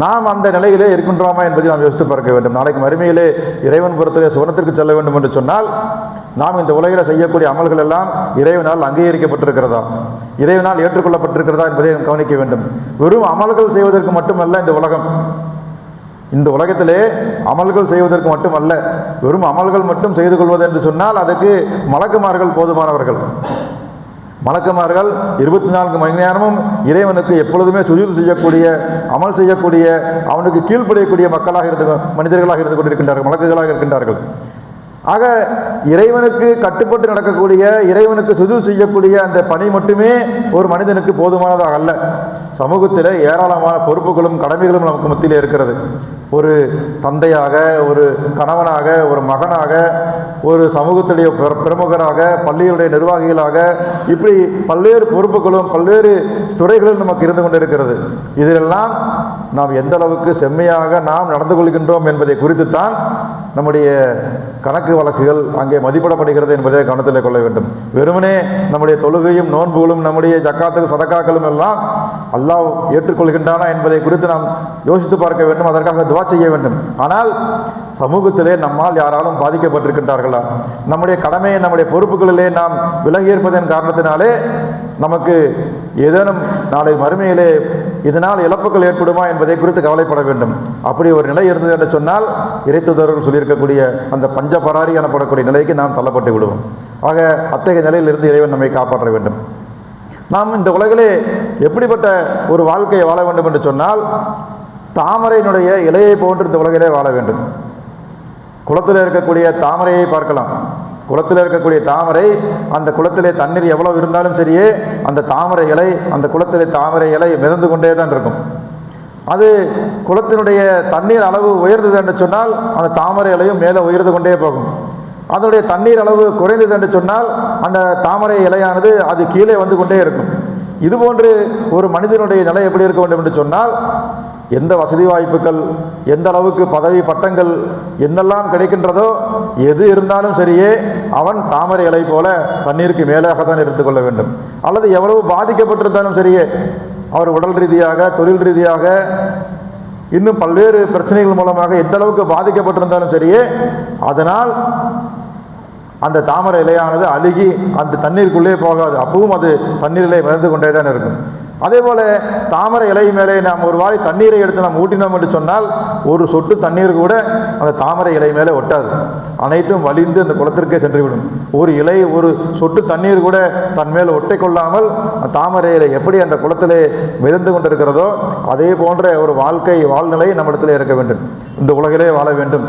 நாம் அந்த நிலையிலே இருக்கின்றோமா என்பதை நாம் யோசித்து பார்க்க வேண்டும். நாளைக்கு மறுமையிலே இறைவன் புறத்திலே சுவனத்திற்கு செல்ல வேண்டும் என்று சொன்னால் நாம் இந்த உலகில் செய்யக்கூடிய அமல்கள் எல்லாம் இறைவனால் அங்கீகரிக்கப்பட்டிருக்கிறதா, இறைவனால் ஏற்றுக்கொள்ளப்பட்டிருக்கிறதா என்பதை நாம் கவனிக்க வேண்டும். வெறும் அமல்கள் செய்வதற்கு மட்டுமல்ல இந்த உலகம். இந்த உலகத்திலே அமல்கள் செய்வதற்கு மட்டுமல்ல, வெறும் அமல்கள் மட்டும் செய்து கொள்வது என்று சொன்னால் அதுக்கு மலக்குமார்கள் போதுமானவர்கள். மலக்குமார்கள் 24 மணி நேரமும் இறைவனுக்கு எப்பொழுதுமே சுஜூத் செய்யக்கூடிய, அமல் செய்யக்கூடிய, அவனுக்கு கீழ்ப்படியக்கூடிய மனிதர்களாக இருந்து கொண்டிருக்கின்றார்கள், மலக்குகளாக இருக்கின்றார்கள். ஆக இறைவனுக்கு கட்டுப்பட்டு நடக்கக்கூடிய, இறைவனுக்கு சுஜூத் செய்யக்கூடிய அந்த பணி மட்டுமே ஒரு மனிதனுக்கு போதுமானதாக அல்ல. சமூகத்தில் ஏராளமான பொறுப்புகளும் கடமைகளும் நமக்கு மத்தியிலே இருக்கிறது. ஒரு தந்தையாக, ஒரு கணவனாக, ஒரு மகனாக, ஒரு சமூகத்துடைய பிரமுகராக, பள்ளியுடைய நிர்வாகிகளாக, இப்படி பல்வேறு பொறுப்புகளும் பல்வேறு துறைகளும் நமக்கு இருந்து கொண்டிருக்கிறது. இதிலெல்லாம் நாம் எந்த அளவுக்கு செம்மையாக நாம் நடந்து கொள்கின்றோம் என்பதை குறித்துத்தான் நம்முடைய கணக்கு வழக்குகள் அங்கே மதிப்பிடப்படுகிறது என்பதை கவனத்தில் கொள்ள வேண்டும். வெறுமனே நம்முடைய தொழுகையும் நோன்புகளும் நம்முடைய ஜக்காத்துகள் சதக்காக்களும் எல்லாம் அல்லாஹ் ஏற்றுக்கொள்கின்றானா என்பதை குறித்து நாம் யோசித்து பார்க்க வேண்டும், அதற்காக துவா செய்ய வேண்டும். ஆனால் சமூகத்திலே நம்மால் யாராலும் பாதிக்கப்பட்டிருக்கின்றார்களா, நம்முடைய கடமையை நம்முடைய பொறுப்புகளிலே நாம் விலகி இருப்பதன் காரணத்தினாலே நமக்கு ஏதேனும் நாளை மறுமையிலே இதனால் இழப்புகள் ஏற்படுமா என்பதை குறித்து கவலைப்பட வேண்டும். அப்படி ஒரு நிலை இருந்தது என்று சொன்னால் இறைத்துதர்கள் சொல்லியிருக்கக்கூடிய அந்த பஞ்சபராரி எனப்படக்கூடிய நிலைக்கு நாம் தள்ளப்பட்டு விடுவோம். ஆக அத்தகைய நிலையில் இருந்து இறைவன் நம்மை காப்பாற்ற வேண்டும். நாம் இந்த உலகிலே எப்படிப்பட்ட ஒரு வாழ்க்கையை வாழ வேண்டும் என்று சொன்னால் தாமரையினுடைய இலையை போன்று இந்த உலகிலே வாழ வேண்டும். குளத்தில் இருக்கக்கூடிய தாமரையை பார்க்கலாம். குளத்தில் இருக்கக்கூடிய தாமரை, அந்த குளத்திலே தண்ணீர் எவ்வளவு இருந்தாலும் சரியே அந்த தாமரை இலை, அந்த குளத்திலே தாமரை இலை மிதந்து கொண்டே தான் இருக்கும். அது குளத்தினுடைய தண்ணீர் அளவு உயர்ந்தது என்று சொன்னால் அந்த தாமரை இலையும் மேலே உயர்ந்து கொண்டே போகும். அதனுடைய தண்ணீர் அளவு குறைந்தது என்று சொன்னால் அந்த தாமரை இலையானது அது கீழே வந்து கொண்டே இருக்கும். இதுபோன்று ஒரு மனிதனுடைய நிலை எப்படி இருக்க வேண்டும் என்று சொன்னால் எந்த வசதி வாய்ப்புகள், எந்த அளவுக்கு பதவி பட்டங்கள் என்னெல்லாம் கிடைக்கின்றதோ எது இருந்தாலும் சரியே அவன் தாமரை இலை போல தண்ணீருக்கு மேலாகத்தான் எடுத்துக்கொள்ள வேண்டும். அல்லது எவ்வளவு பாதிக்கப்பட்டிருந்தாலும் சரியே, அவர் உடல் ரீதியாக, தொழில் ரீதியாக, இன்னும் பல்வேறு பிரச்சனைகள் மூலமாக எந்த அளவுக்கு பாதிக்கப்பட்டிருந்தாலும் சரியே, அதனால் அந்த தாமரை இலையானது அழுகி அந்த தண்ணீருக்குள்ளே போகாது. அப்பவும் அது தண்ணீரிலே மிதந்து கொண்டே தான் இருக்கும். அதே போல தாமரை இலை மேலே நாம் ஒரு வாய் தண்ணீரை எடுத்து நாம் ஊட்டினோம் என்று சொன்னால் ஒரு சொட்டு தண்ணீர் கூட அந்த தாமரை இலை மேலே ஒட்டாது. அனைத்தும் வலிந்து அந்த குளத்திற்கே சென்றுவிடும். ஒரு இலை, ஒரு சொட்டு தண்ணீர் கூட தன் மேல் ஒட்டை கொள்ளாமல் தாமரை இலை எப்படி அந்த குளத்திலே மிதந்து கொண்டிருக்கிறதோ அதே போன்ற ஒரு வாழ்நிலை நம்மிடத்திலே இருக்க வேண்டும். இந்த உலகிலே வாழ வேண்டும்.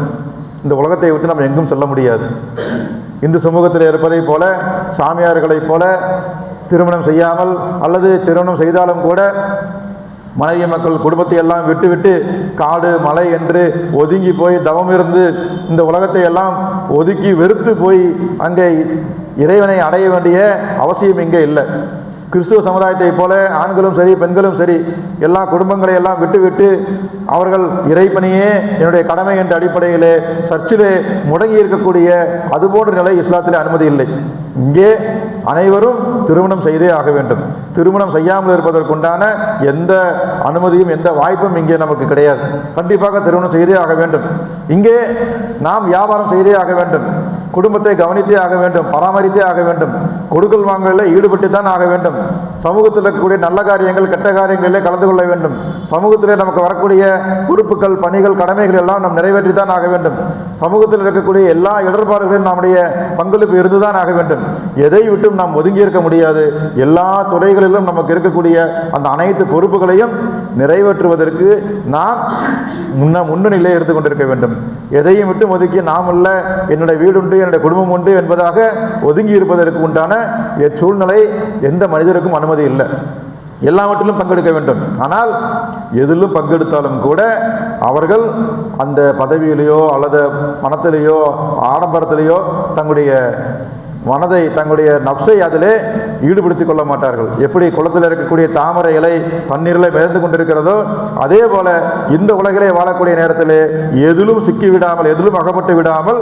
இந்த உலகத்தை விட்டு நம்ம எங்கும் செல்ல முடியாது. இந்து சமூகத்தில் இருப்பதை போல, சாமியார்களைப் போல திருமணம் செய்யாமல் அல்லது திருமணம் செய்தாலும் கூட மனைவி மக்கள் குடும்பத்தை எல்லாம் விட்டு காடு மலை என்று ஒதுங்கி போய் தவம் இருந்து இந்த உலகத்தை எல்லாம் ஒதுக்கி வெறுத்து போய் அங்கே இறைவனை அடைய வேண்டிய அவசியம் இங்கே இல்லை. கிறிஸ்துவ சமுதாயத்தை போல ஆண்களும் சரி பெண்களும் சரி எல்லா குடும்பங்களை எல்லாம் விட்டு அவர்கள் இறைப்பணியே என்னுடைய கடமை என்ற அடிப்படையிலே சர்ச்சிலே முடங்கி இருக்கக்கூடிய அதுபோன்ற நிலை இஸ்லாத்திலே அனுமதி இல்லை. இங்கே அனைவரும் திருமணம் செய்தே ஆக வேண்டும். திருமணம் செய்யாமல் இருப்பதற்குண்டான எந்த அனுமதியும் எந்த வாய்ப்பும் இங்கே நமக்கு கிடையாது. கண்டிப்பாக திருமணம் செய்தே ஆக வேண்டும். இங்கே நாம் வியாபாரம் செய்தே ஆக வேண்டும். குடும்பத்தை கவனித்தே ஆக வேண்டும், பராமரித்தே ஆக வேண்டும். கொடுக்கல் வாங்கலில் ஈடுபட்டு தான் ஆக வேண்டும். சமூகத்தில் இருக்கக்கூடிய நல்ல காரியங்கள் கெட்ட காரியங்களிலே கலந்து கொள்ள வேண்டும். சமூகத்திலே நமக்கு வரக்கூடிய பொறுப்புகள் பணிகள் கடமைகள் எல்லாம் நாம் நிறைவேற்றித்தான் ஆக வேண்டும். சமூகத்தில் இருக்கக்கூடிய எல்லா இடர்பாடுகளிலும் நம்முடைய பங்களிப்பு இருந்துதான் ஆக வேண்டும். எதை விட்டும் நாம் ஒதுங்கி இருக்க முடியாது. எல்லா துறைகளிலும் நமக்கு இருக்கக்கூடிய அந்த அனைத்து பொறுப்புகளையும் நிறைவேற்றுவதற்கு நாம் முன்னணியிலே இருந்து கொண்டிருக்க வேண்டும். எதையும் விட்டு ஒதுக்கி நாம் அல்ல, என்னுடைய வீடு உண்டு, என்னுடைய குடும்பம் உண்டு என்பதாக ஒதுங்கி இருப்பதற்கு உண்டான சூழ்நிலை எந்த மனிதருக்கும் அனுமதி இல்லை. எல்லாவற்றிலும் பங்கெடுக்க வேண்டும். ஆனால் எதிலும் பங்கெடுத்தாலும் கூட அவர்கள் அந்த பதவியிலேயோ அல்லது பணத்திலேயோ ஆடம்பரத்திலேயோ தங்களுடைய மனதை தங்களுடைய நப்சை அதிலே ஈடுபடுத்திக் கொள்ள மாட்டார்கள். எப்படி குளத்தில் இருக்கக்கூடிய தாமரை இலை தண்ணீரில் மிதந்து கொண்டிருக்கிறதோ அதே போல இந்த உலகிலே வாழக்கூடிய நேரத்திலே எதிலும் சிக்கி விடாமல், எதிலும் அகப்பட்டு விடாமல்,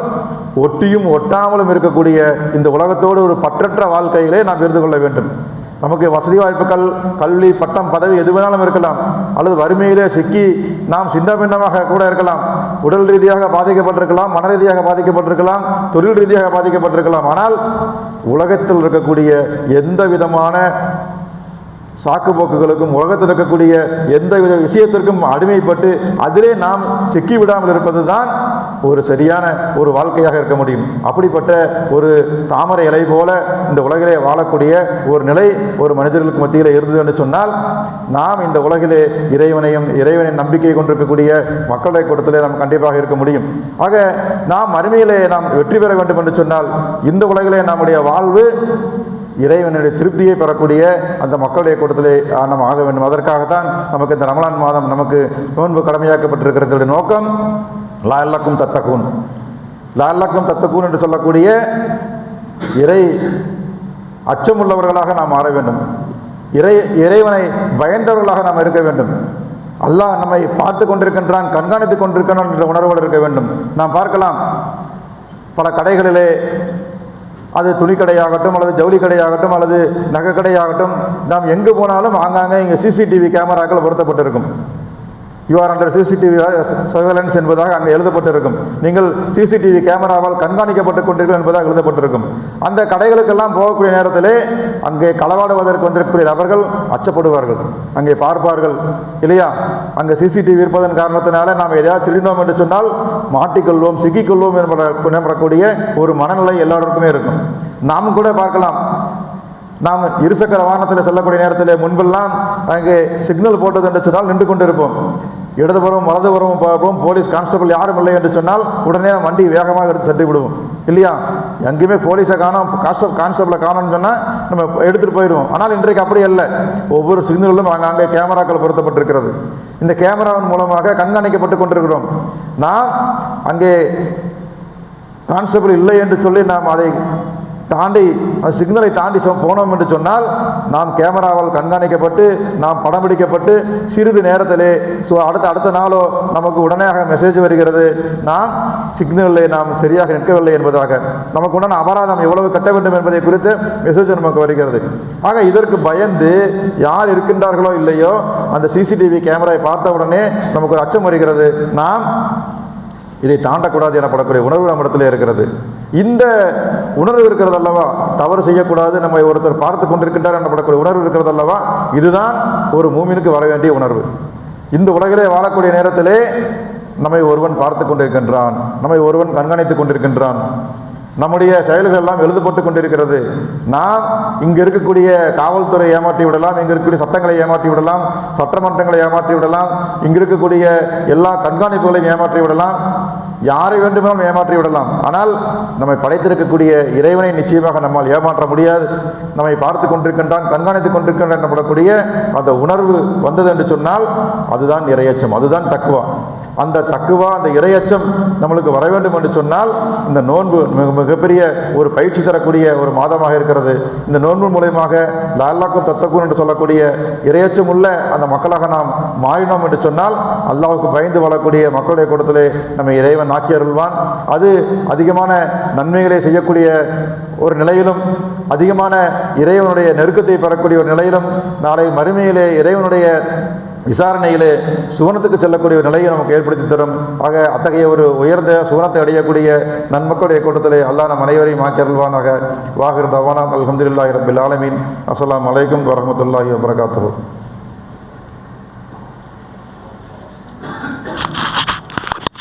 ஒட்டியும் ஒட்டாமலும் இருக்கக்கூடிய இந்த உலகத்தோடு ஒரு பற்றற்ற வாழ்க்கையிலே நாம் இருந்து கொள்ள வேண்டும். நமக்கு வசதி வாய்ப்புகள், கல்வி, பட்டம், பதவி எது வேணாலும் இருக்கலாம். அல்லது வறுமையிலே சிக்கி நாம் சின்ன பின்னமாக கூட இருக்கலாம். உடல் ரீதியாக பாதிக்கப்பட்டிருக்கலாம், மன ரீதியாக பாதிக்கப்பட்டிருக்கலாம், தொழில் ரீதியாக பாதிக்கப்பட்டிருக்கலாம். ஆனால் உலகத்தில் இருக்கக்கூடிய எந்த விதமான சாக்கு போக்குகளுக்கும், உலகத்தில் இருக்கக்கூடிய எந்த வித விஷயத்திற்கும் அடிமைப்பட்டு அதிலே நாம் சிக்கிவிடாமல் இருப்பது தான் ஒரு சரியான ஒரு வாழ்க்கையாக இருக்க முடியும். அப்படிப்பட்ட ஒரு தாமரை இலை போல இந்த உலகிலே வாழக்கூடிய ஒரு நிலை ஒரு மனிதர்களுக்கு மத்தியில் இருந்தது என்று சொன்னால், நாம் இந்த உலகிலே இறைவனின் நம்பிக்கை கொண்டிருக்கக்கூடிய மக்களுடைய கூட்டத்திலே நாம் கண்டிப்பாக இருக்க முடியும். ஆக நாம் மறுமையிலே நாம் வெற்றி பெற வேண்டும் என்று சொன்னால், இந்த உலகிலே நம்முடைய வாழ்வு இறைவனுடைய திருப்தியை பெறக்கூடிய அந்த மக்களுடைய கூட்டத்திலே நாம் ஆக வேண்டும். அதற்காகத்தான் நமக்கு இந்த ரமலான் மாதம் நமக்கு நோன்பு கடமையாக்கப்பட்டிருக்கிறது. நோக்கம் லஅல்லக்கும் தத்தகூன். லஅல்லக்கும் தத்தகூன் என்று சொல்லக்கூடிய இறை அச்சமுள்ளவர்களாக நாம் மாற வேண்டும். இறைவனை பயந்தவர்களாக நாம் இருக்க வேண்டும். அல்லாஹ் நம்மை பார்த்து கொண்டிருக்கின்றான், கண்காணித்துக் கொண்டிருக்கிறான் என்ற உணர்வோடு இருக்க வேண்டும். நாம் பார்க்கலாம், பல கடைகளிலே, அது துணிக்கடையாகட்டும் அல்லது ஜவுளி கடையாகட்டும் அல்லது நகை கடையாகட்டும், நாம் எங்கு போனாலும் ஆங்காங்கே இங்கே சிசிடிவி கேமராக்கள் பொருத்தப்பட்டிருக்கும். யூஆர் அண்டர் சிசிடிவி சர்வேலன்ஸ் என்பதாக அங்கே எழுதப்பட்டிருக்கும். நீங்கள் சிசிடிவி கேமராவால் கண்காணிக்கப்பட்டுக் கொண்டீர்கள் என்பதாக எழுதப்பட்டிருக்கும். அந்த கடைகளுக்கெல்லாம் போகக்கூடிய நேரத்திலே அங்கே களவாடுவதற்கு வந்திருக்கக்கூடிய நபர்கள் அச்சப்படுவார்கள், அங்கே பார்ப்பார்கள் இல்லையா? அங்கே சிசிடிவி இருப்பதன் காரணத்தினால நாம் எதையாவது திருடினோம் என்று சொன்னால் மாட்டிக்கொள்வோம், சிக்கிக்கொள்வோம் என்பதற்கூடிய ஒரு மனநிலை எல்லாருக்குமே இருக்கும். நாம் கூட பார்க்கலாம், நாம் இருசக்கர வாகனத்தில் செல்லக்கூடிய நேரத்தில் முன்பெல்லாம் அங்கே சிக்னல் போட்டது என்று சொன்னால் நின்று கொண்டு இருப்போம். இடதுபுறம் வலதுபுறம் பார்ப்போம், போலீஸ் கான்ஸ்டபிள் யாரும் இல்லை என்று சொன்னால் உடனே வண்டி வேகமாக எடுத்து சென்று விடுவோம் இல்லையா? எங்கேயுமே போலீஸை காணோம், கான்ஸ்டபிளை காணோம்னு சொன்னால் நம்ம எடுத்துகிட்டு போயிடுவோம். ஆனால் இன்றைக்கு அப்படி அல்ல. ஒவ்வொரு சிக்னலிலும் அங்கே கேமராக்கள் பொருத்தப்பட்டிருக்கிறது. இந்த கேமராவின் மூலமாக கண்காணிக்கப்பட்டு கொண்டிருக்கிறோம். நாம் அங்கே கான்ஸ்டபிள் இல்லை என்று சொல்லி நாம் அதை தாண்டி சிக்னலை தாண்டி போனோம் என்று சொன்னால் நாம் கேமராவால் கண்காணிக்கப்பட்டு நாம் படம் பிடிக்கப்பட்டு சிறிது நேரத்திலே அடுத்த நாளோ நமக்கு உடனேயாக மெசேஜ் வருகிறது, நாம் சிக்னலில் நாம் சரியாக நிற்கவில்லை என்பதாக. நமக்கு உடனே அபராதம் எவ்வளவு கட்ட வேண்டும் என்பதை குறித்து மெசேஜ் நமக்கு வருகிறது. ஆக இதற்கு பயந்து யார் இருக்கின்றார்களோ இல்லையோ அந்த சிசிடிவி கேமராவை பார்த்த உடனே நமக்கு ஒரு அச்சம் வருகிறது. நாம் இதை தாண்டக்கூடாது எனப்படக்கூடிய உணர்வு நம்மிடத்தில் இருக்கிறது. இந்த உணர்வு இருக்கிறது அல்லவா, தவறு செய்யக்கூடாது, நம்ம ஒருத்தர் பார்த்து கொண்டிருக்கின்றார் எனப்படக்கூடிய உணர்வு இருக்கிறது அல்லவா, இதுதான் ஒரு மூமினுக்கு வர வேண்டிய உணர்வு. இந்த உலகிலே வாழக்கூடிய நேரத்திலே நம்மை ஒருவன் பார்த்து கொண்டிருக்கின்றான், நம்மை ஒருவன் கண்காணித்துக் கொண்டிருக்கின்றான், நம்முடைய செயல்கள் எல்லாம் எழுதப்பட்டு கொண்டிருக்கிறது. நாம் இங்கு இருக்கக்கூடிய காவல்துறை ஏமாற்றி விடலாம், இங்கு இருக்கக்கூடிய சட்டங்களை ஏமாற்றி விடலாம், சட்டமன்றங்களை ஏமாற்றி விடலாம், இங்கு இருக்கக்கூடிய எல்லா கண்காணிப்புகளையும் ஏமாற்றி விடலாம், யாரை வேண்டுமானாலும் ஏமாற்றி விடலாம். ஆனால் நம்மை படைத்திருக்கக்கூடிய இறைவனை நிச்சயமாக நம்மால் ஏமாற்ற முடியாது. நம்மை பார்த்து கொண்டிருக்கின்றான், கண்காணித்துக் கொண்டிருக்கின்றான் எனப்படக்கூடிய அந்த உணர்வு வந்தது என்று சொன்னால் அதுதான் இறையச்சம், அதுதான் தக்குவா. அந்த தக்குவா, அந்த இறையச்சம் நம்மளுக்கு வர வேண்டும் என்று சொன்னால் இந்த நோன்பு மிகப்பெரிய ஒரு பயிற்சி தரக்கூடிய ஒரு மாதமாக இருக்கிறது. இந்த நோன்பு மூலமாக லஅல்லக்கும் தத்தகூன் என்று சொல்லக்கூடிய இறையச்சம் உள்ள அந்த மக்களாக நாம் மாறினோம் என்று சொன்னால் அல்லாஹ்வுக்கு பயந்து வாழக்கூடிய மக்களுடைய கூட்டத்திலே நம்ம இறைவன் ஆக்கி அருள்வான். அது அதிகமான நன்மைகளை செய்யக்கூடிய ஒரு நிலையிலும், அதிகமான இறைவனுடைய நெருக்கத்தை பெறக்கூடிய ஒரு நிலையிலும், நாளை மறுமையிலே இறைவனுடைய விசாரணையிலே சுவனத்துக்கு செல்லக்கூடிய ஒரு நிலையை நமக்கு ஏற்படுத்தி தரும். ஆக அத்தகைய ஒரு உயர்ந்த சுவனத்தை அடையக்கூடிய நன்மக்களுடைய கூட்டத்திலே அல்லாஹ் நம் அனைவரையும் ஆக்கி அருள்வானாக. வாஹிர் தவானா அல்ஹம்துலில்லாஹி ரப்பில் ஆலமீன். அஸ்ஸலாமு அலைக்கும் வரஹ்மத்துல்லாஹி வபரகாத்துஹு.